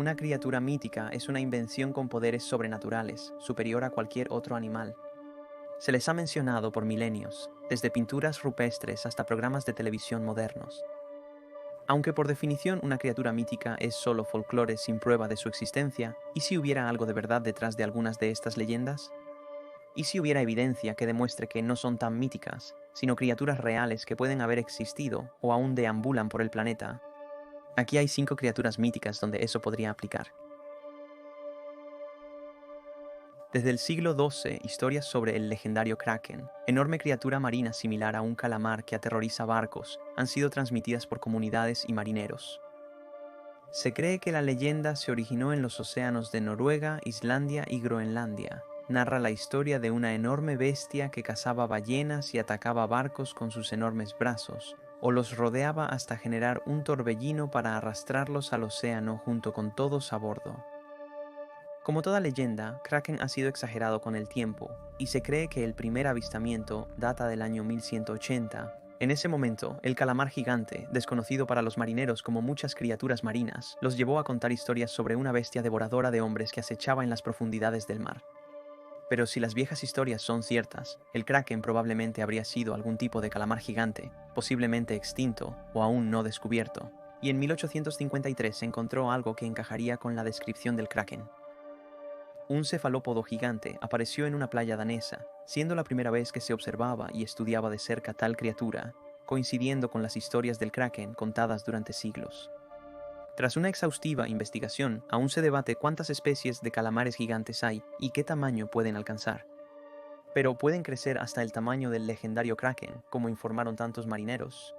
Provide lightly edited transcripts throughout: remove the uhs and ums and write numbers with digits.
una criatura mítica es una invención con poderes sobrenaturales, superior a cualquier otro animal. Se les ha mencionado por milenios, desde pinturas rupestres hasta programas de televisión modernos. Aunque por definición una criatura mítica es solo folclore sin prueba de su existencia, ¿y si hubiera algo de verdad detrás de algunas de estas leyendas? ¿Y si hubiera evidencia que demuestre que no son tan míticas, sino criaturas reales que pueden haber existido o aún deambulan por el planeta? Aquí hay 5 criaturas míticas donde eso podría aplicar. Desde el siglo XII, historias sobre el legendario Kraken, enorme criatura marina similar a un calamar que aterroriza barcos, han sido transmitidas por comunidades y marineros. Se cree que la leyenda se originó en los océanos de Noruega, Islandia y Groenlandia. Narra la historia de una enorme bestia que cazaba ballenas y atacaba barcos con sus enormes brazos, o los rodeaba hasta generar un torbellino para arrastrarlos al océano junto con todos a bordo. Como toda leyenda, Kraken ha sido exagerado con el tiempo, y se cree que el primer avistamiento data del año 1180. En ese momento, el calamar gigante, desconocido para los marineros como muchas criaturas marinas, los llevó a contar historias sobre una bestia devoradora de hombres que acechaba en las profundidades del mar. Pero si las viejas historias son ciertas, el Kraken probablemente habría sido algún tipo de calamar gigante, posiblemente extinto o aún no descubierto, y en 1853 se encontró algo que encajaría con la descripción del Kraken. Un cefalópodo gigante apareció en una playa danesa, siendo la primera vez que se observaba y estudiaba de cerca tal criatura, coincidiendo con las historias del Kraken contadas durante siglos. Tras una exhaustiva investigación, aún se debate cuántas especies de calamares gigantes hay y qué tamaño pueden alcanzar. Pero pueden crecer hasta el tamaño del legendario Kraken, como informaron tantos marineros.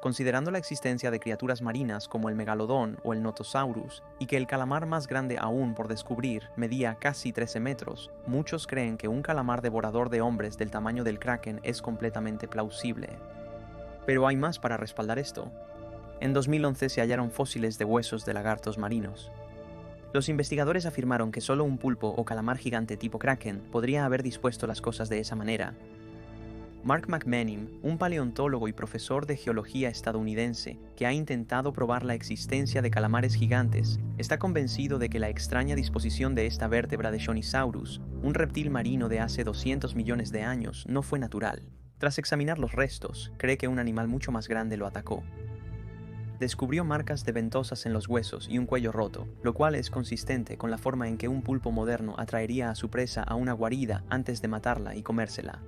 Considerando la existencia de criaturas marinas como el megalodón o el notosaurus, y que el calamar más grande aún por descubrir medía casi 13 metros, muchos creen que un calamar devorador de hombres del tamaño del Kraken es completamente plausible. Pero hay más para respaldar esto. En 2011 se hallaron fósiles de huesos de lagartos marinos. Los investigadores afirmaron que solo un pulpo o calamar gigante tipo Kraken podría haber dispuesto las cosas de esa manera. Mark McMenamin, un paleontólogo y profesor de geología estadounidense que ha intentado probar la existencia de calamares gigantes, está convencido de que la extraña disposición de esta vértebra de Shonisaurus, un reptil marino de hace 200 millones de años, no fue natural. Tras examinar los restos, cree que un animal mucho más grande lo atacó. Descubrió marcas de ventosas en los huesos y un cuello roto, lo cual es consistente con la forma en que un pulpo moderno atraería a su presa a una guarida antes de matarla y comérsela.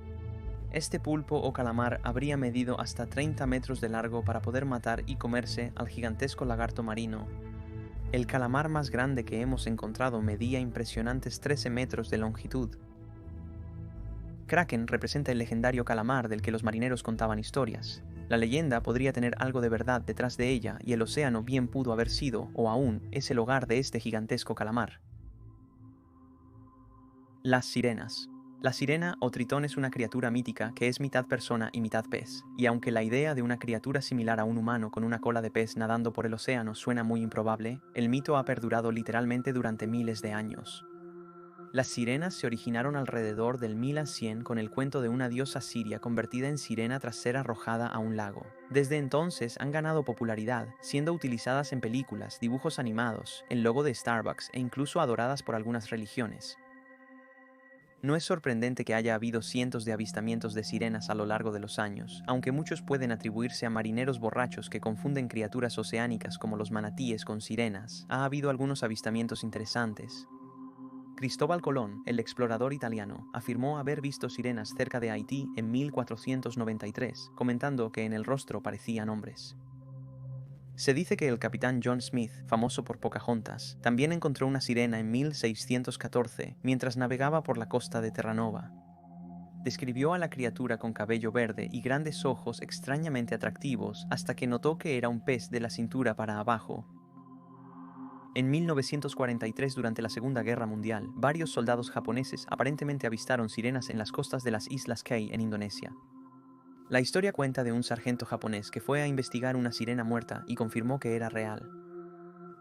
Este pulpo o calamar habría medido hasta 30 metros de largo para poder matar y comerse al gigantesco lagarto marino. El calamar más grande que hemos encontrado medía impresionantes 13 metros de longitud. Kraken representa el legendario calamar del que los marineros contaban historias. La leyenda podría tener algo de verdad detrás de ella y el océano bien pudo haber sido, o aún, es el hogar de este gigantesco calamar. Las sirenas. La sirena o tritón es una criatura mítica que es mitad persona y mitad pez, y aunque la idea de una criatura similar a un humano con una cola de pez nadando por el océano suena muy improbable, el mito ha perdurado literalmente durante miles de años. Las sirenas se originaron alrededor del 1000 a 100 con el cuento de una diosa siria convertida en sirena tras ser arrojada a un lago. Desde entonces han ganado popularidad, siendo utilizadas en películas, dibujos animados, el logo de Starbucks e incluso adoradas por algunas religiones. No es sorprendente que haya habido cientos de avistamientos de sirenas a lo largo de los años, aunque muchos pueden atribuirse a marineros borrachos que confunden criaturas oceánicas como los manatíes con sirenas. Ha habido algunos avistamientos interesantes. Cristóbal Colón, el explorador italiano, afirmó haber visto sirenas cerca de Haití en 1493, comentando que en el rostro parecían hombres. Se dice que el capitán John Smith, famoso por Pocahontas, también encontró una sirena en 1614 mientras navegaba por la costa de Terranova. Describió a la criatura con cabello verde y grandes ojos extrañamente atractivos hasta que notó que era un pez de la cintura para abajo. En 1943, durante la Segunda Guerra Mundial, varios soldados japoneses aparentemente avistaron sirenas en las costas de las Islas Kei en Indonesia. La historia cuenta de un sargento japonés que fue a investigar una sirena muerta y confirmó que era real.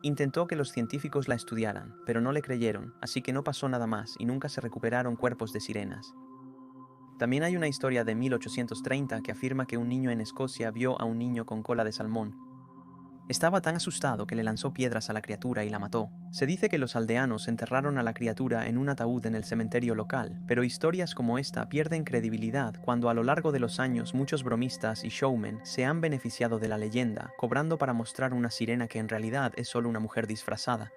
Intentó que los científicos la estudiaran, pero no le creyeron, así que no pasó nada más y nunca se recuperaron cuerpos de sirenas. También hay una historia de 1830 que afirma que un niño en Escocia vio a un niño con cola de salmón. Estaba tan asustado que le lanzó piedras a la criatura y la mató. Se dice que los aldeanos enterraron a la criatura en un ataúd en el cementerio local, pero historias como esta pierden credibilidad cuando a lo largo de los años muchos bromistas y showmen se han beneficiado de la leyenda, cobrando para mostrar una sirena que en realidad es solo una mujer disfrazada.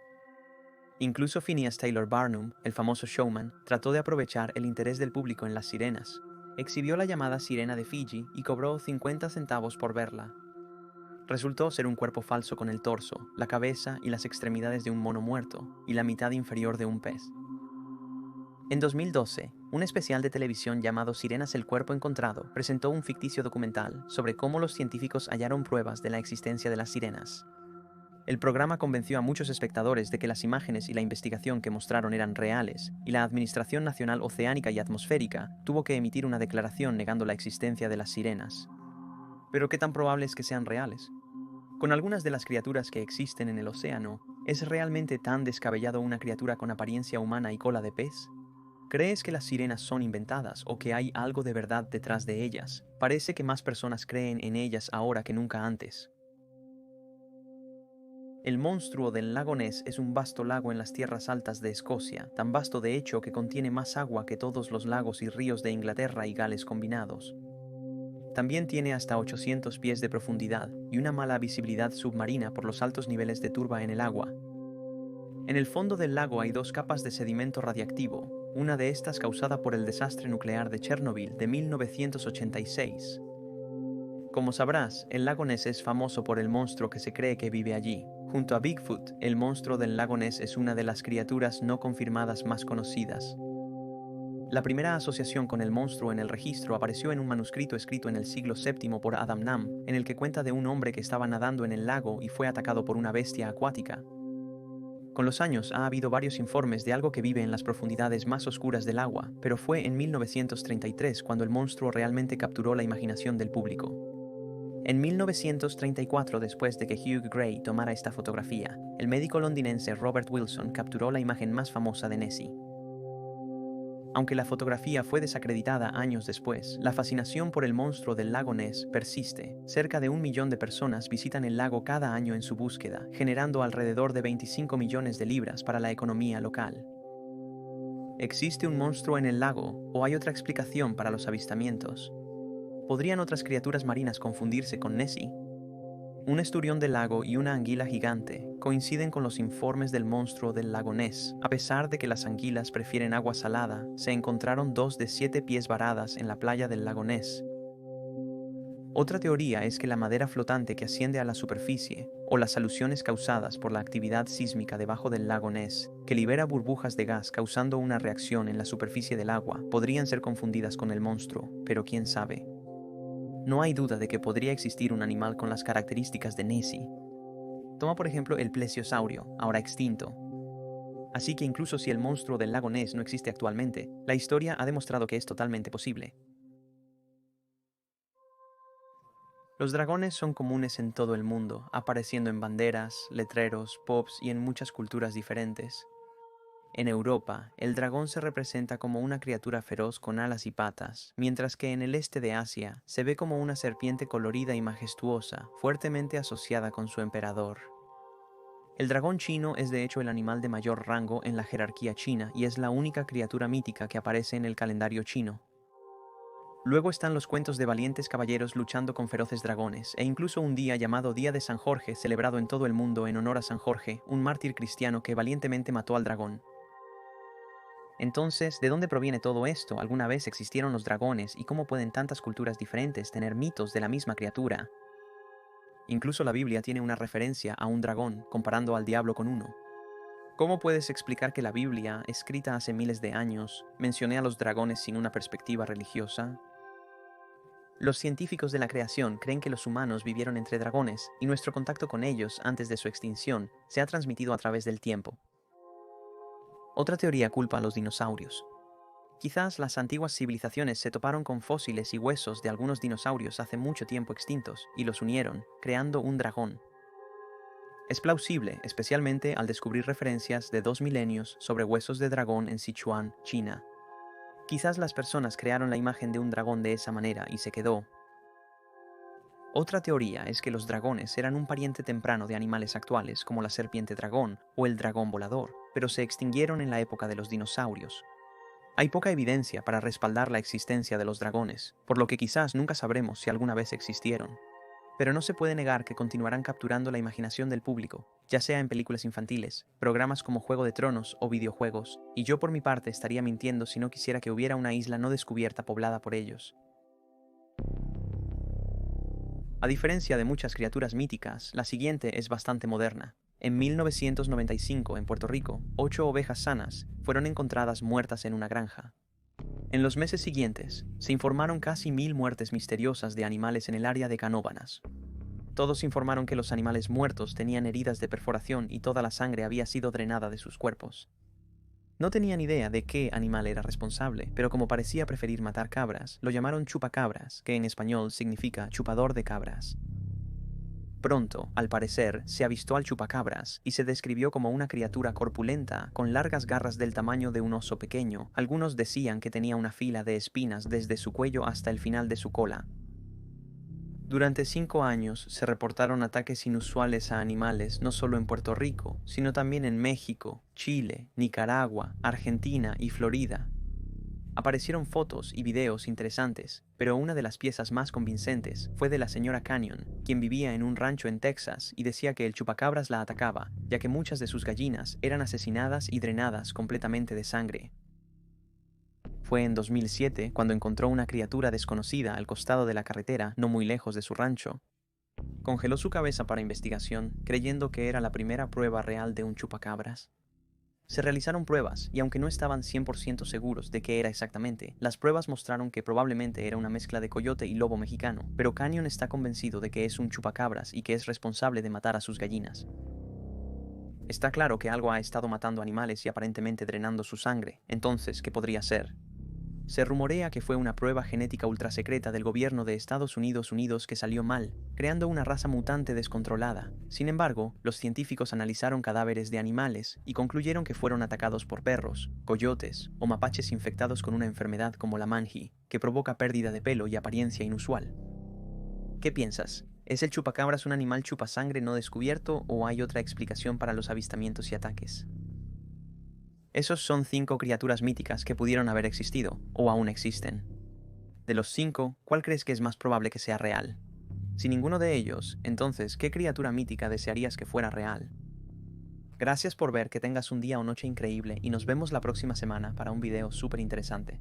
Incluso Phineas Taylor Barnum, el famoso showman, trató de aprovechar el interés del público en las sirenas. Exhibió la llamada sirena de Fiji y cobró 50 centavos por verla. Resultó ser un cuerpo falso con el torso, la cabeza y las extremidades de un mono muerto, y la mitad inferior de un pez. En 2012, un especial de televisión llamado Sirenas el cuerpo encontrado presentó un ficticio documental sobre cómo los científicos hallaron pruebas de la existencia de las sirenas. El programa convenció a muchos espectadores de que las imágenes y la investigación que mostraron eran reales, y la Administración Nacional Oceánica y Atmosférica tuvo que emitir una declaración negando la existencia de las sirenas. ¿Pero qué tan probable es que sean reales? Con algunas de las criaturas que existen en el océano, ¿es realmente tan descabellado una criatura con apariencia humana y cola de pez? ¿Crees que las sirenas son inventadas o que hay algo de verdad detrás de ellas? Parece que más personas creen en ellas ahora que nunca antes. El monstruo del lago Ness es un vasto lago en las tierras altas de Escocia, tan vasto de hecho que contiene más agua que todos los lagos y ríos de Inglaterra y Gales combinados. También tiene hasta 800 pies de profundidad y una mala visibilidad submarina por los altos niveles de turba en el agua. En el fondo del lago hay dos capas de sedimento radiactivo, una de estas causada por el desastre nuclear de Chernobyl de 1986. Como sabrás, el lago Ness es famoso por el monstruo que se cree que vive allí. Junto a Bigfoot, el monstruo del lago Ness es una de las criaturas no confirmadas más conocidas. La primera asociación con el monstruo en el registro apareció en un manuscrito escrito en el siglo VII por Adam Nam, en el que cuenta de un hombre que estaba nadando en el lago y fue atacado por una bestia acuática. Con los años ha habido varios informes de algo que vive en las profundidades más oscuras del agua, pero fue en 1933 cuando el monstruo realmente capturó la imaginación del público. En 1934, después de que Hugh Gray tomara esta fotografía, el médico londinense Robert Wilson capturó la imagen más famosa de Nessie. Aunque la fotografía fue desacreditada años después, la fascinación por el monstruo del lago Ness persiste. Cerca de 1 millón de personas visitan el lago cada año en su búsqueda, generando alrededor de 25 millones de libras para la economía local. ¿Existe un monstruo en el lago o hay otra explicación para los avistamientos? ¿Podrían otras criaturas marinas confundirse con Nessie? Un esturión del lago y una anguila gigante coinciden con los informes del monstruo del lago Ness. A pesar de que las anguilas prefieren agua salada, se encontraron 2 de 7 pies varadas en la playa del lago Ness. Otra teoría es que la madera flotante que asciende a la superficie, o las alusiones causadas por la actividad sísmica debajo del lago Ness, que libera burbujas de gas causando una reacción en la superficie del agua, podrían ser confundidas con el monstruo, pero quién sabe. No hay duda de que podría existir un animal con las características de Nessie. Toma por ejemplo el plesiosaurio, ahora extinto. Así que incluso si el monstruo del lago Ness no existe actualmente, la historia ha demostrado que es totalmente posible. Los dragones son comunes en todo el mundo, apareciendo en banderas, letreros, pops y en muchas culturas diferentes. En Europa, el dragón se representa como una criatura feroz con alas y patas, mientras que en el este de Asia se ve como una serpiente colorida y majestuosa, fuertemente asociada con su emperador. El dragón chino es de hecho el animal de mayor rango en la jerarquía china y es la única criatura mítica que aparece en el calendario chino. Luego están los cuentos de valientes caballeros luchando con feroces dragones, e incluso un día llamado Día de San Jorge, celebrado en todo el mundo en honor a San Jorge, un mártir cristiano que valientemente mató al dragón. Entonces, ¿de dónde proviene todo esto? ¿Alguna vez existieron los dragones? ¿Y cómo pueden tantas culturas diferentes tener mitos de la misma criatura? Incluso la Biblia tiene una referencia a un dragón, comparando al diablo con uno. ¿Cómo puedes explicar que la Biblia, escrita hace miles de años, mencione a los dragones sin una perspectiva religiosa? Los científicos de la creación creen que los humanos vivieron entre dragones, y nuestro contacto con ellos antes de su extinción se ha transmitido a través del tiempo. Otra teoría culpa a los dinosaurios. Quizás las antiguas civilizaciones se toparon con fósiles y huesos de algunos dinosaurios hace mucho tiempo extintos y los unieron, creando un dragón. Es plausible, especialmente al descubrir referencias de 2 milenios sobre huesos de dragón en Sichuan, China. Quizás las personas crearon la imagen de un dragón de esa manera y se quedó. Otra teoría es que los dragones eran un pariente temprano de animales actuales como la serpiente dragón o el dragón volador, pero se extinguieron en la época de los dinosaurios. Hay poca evidencia para respaldar la existencia de los dragones, por lo que quizás nunca sabremos si alguna vez existieron. Pero no se puede negar que continuarán capturando la imaginación del público, ya sea en películas infantiles, programas como Juego de Tronos o videojuegos, y yo por mi parte estaría mintiendo si no quisiera que hubiera una isla no descubierta poblada por ellos. A diferencia de muchas criaturas míticas, la siguiente es bastante moderna. En 1995, en Puerto Rico, 8 ovejas sanas fueron encontradas muertas en una granja. En los meses siguientes, se informaron casi 1000 muertes misteriosas de animales en el área de Canóvanas. Todos informaron que los animales muertos tenían heridas de perforación y toda la sangre había sido drenada de sus cuerpos. No tenían idea de qué animal era responsable, pero como parecía preferir matar cabras, lo llamaron chupacabras, que en español significa chupador de cabras. Pronto, al parecer, se avistó al chupacabras y se describió como una criatura corpulenta con largas garras del tamaño de un oso pequeño. Algunos decían que tenía una fila de espinas desde su cuello hasta el final de su cola. Durante 5 años se reportaron ataques inusuales a animales no solo en Puerto Rico, sino también en México, Chile, Nicaragua, Argentina y Florida. Aparecieron fotos y videos interesantes, pero una de las piezas más convincentes fue de la señora Canyon, quien vivía en un rancho en Texas y decía que el chupacabras la atacaba, ya que muchas de sus gallinas eran asesinadas y drenadas completamente de sangre. Fue en 2007 cuando encontró una criatura desconocida al costado de la carretera, no muy lejos de su rancho. Congeló su cabeza para investigación, creyendo que era la primera prueba real de un chupacabras. Se realizaron pruebas, y aunque no estaban 100% seguros de qué era exactamente, las pruebas mostraron que probablemente era una mezcla de coyote y lobo mexicano, pero Canyon está convencido de que es un chupacabras y que es responsable de matar a sus gallinas. Está claro que algo ha estado matando animales y aparentemente drenando su sangre, entonces, ¿qué podría ser? Se rumorea que fue una prueba genética ultrasecreta del gobierno de Estados Unidos que salió mal, creando una raza mutante descontrolada. Sin embargo, los científicos analizaron cadáveres de animales y concluyeron que fueron atacados por perros, coyotes o mapaches infectados con una enfermedad como la manji, que provoca pérdida de pelo y apariencia inusual. ¿Qué piensas? ¿Es el chupacabras un animal chupasangre no descubierto o hay otra explicación para los avistamientos y ataques? Esos son 5 criaturas míticas que pudieron haber existido, o aún existen. De los 5, ¿cuál crees que es más probable que sea real? Si ninguno de ellos, entonces, ¿qué criatura mítica desearías que fuera real? Gracias por ver, que tengas un día o noche increíble y nos vemos la próxima semana para un video súper interesante.